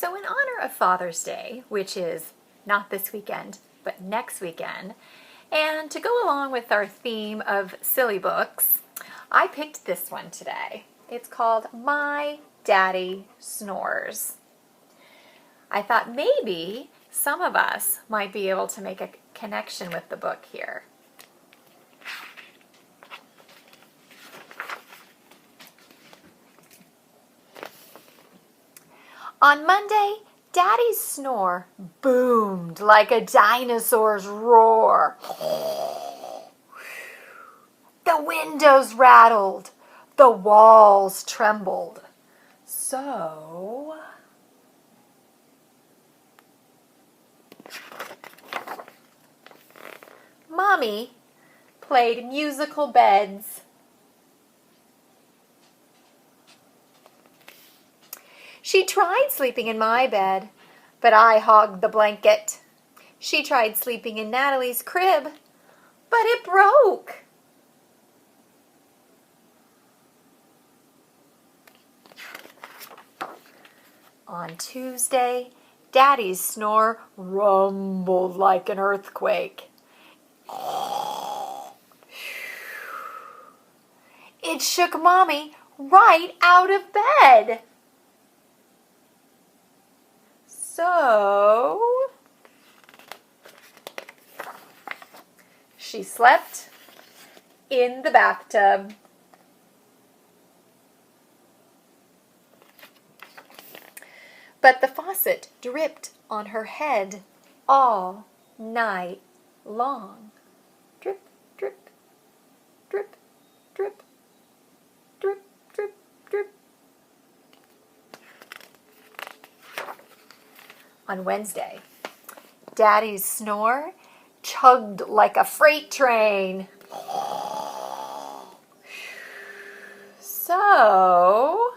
So in honor of Father's Day, which is not this weekend, but next weekend, and to go along with our theme of silly books, I picked this one today. It's called My Daddy Snores. I thought maybe some of us might be able to make a connection with the book here. On Monday, Daddy's snore boomed like a dinosaur's roar. The windows rattled. The walls trembled. So Mommy played musical beds. She tried sleeping in my bed, but I hogged the blanket. She tried sleeping in Natalie's crib, but it broke. On Tuesday, Daddy's snore rumbled like an earthquake. It shook Mommy right out of bed. So she slept in the bathtub. But the faucet dripped on her head all night long. Drip, drip, drip, drip, drip, drip, drip. On Wednesday, Daddy's snore chugged like a freight train. So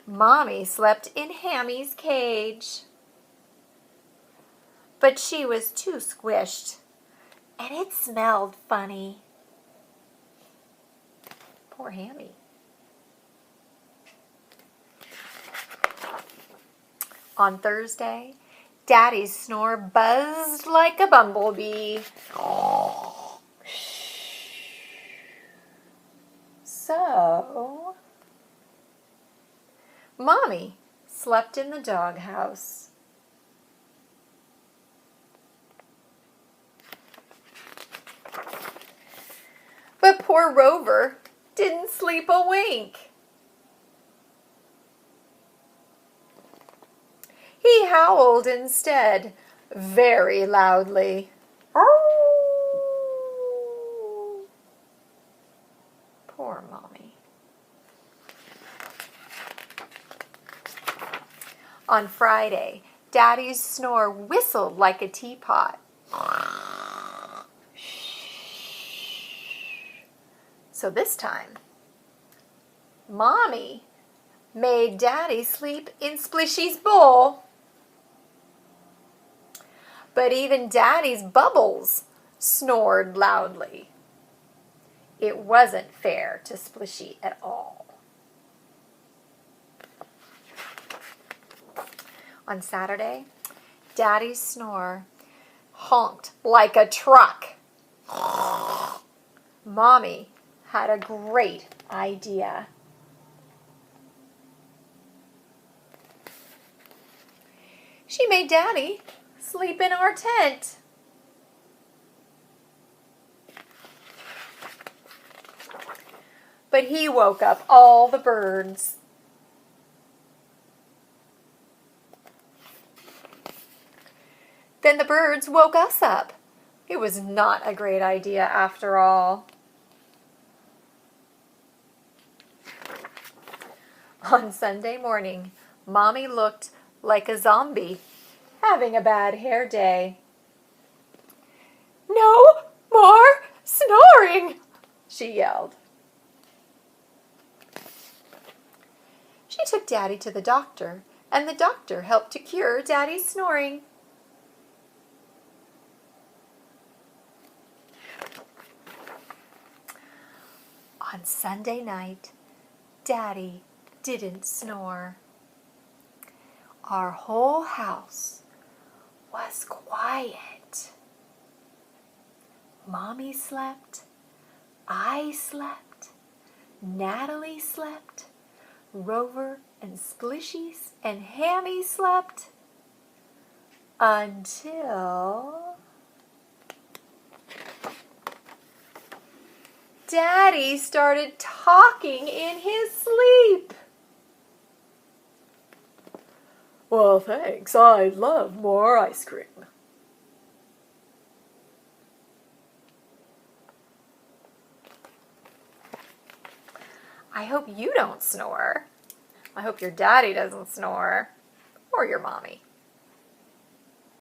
Mommy slept in Hammy's cage. But she was too squished, and it smelled funny. Poor Hammy. On Thursday, Daddy's snore buzzed like a bumblebee. So Mommy slept in the doghouse. But poor Rover didn't sleep a wink. He howled instead, very loudly. Oh! Poor Mommy. On Friday, Daddy's snore whistled like a teapot. So this time, Mommy made Daddy sleep in Splishy's bowl. But even Daddy's bubbles snored loudly. It wasn't fair to Splishy at all. On Saturday, Daddy's snore honked like a truck. Mommy had a great idea. She made Daddy sleep in our tent. But he woke up all the birds. Then the birds woke us up. It was not a great idea after all. On Sunday morning, Mommy looked like a zombie having a bad hair day. "No more snoring!" she yelled. She took Daddy to the doctor, and the doctor helped to cure Daddy's snoring. On Sunday night, Daddy didn't snore. Our whole house was quiet. Mommy slept, I slept, Natalie slept, Rover and Splishies and Hammy slept until Daddy started talking in his sleep. Well, thanks. I'd love more ice cream. I hope you don't snore. I hope your daddy doesn't snore, or your mommy.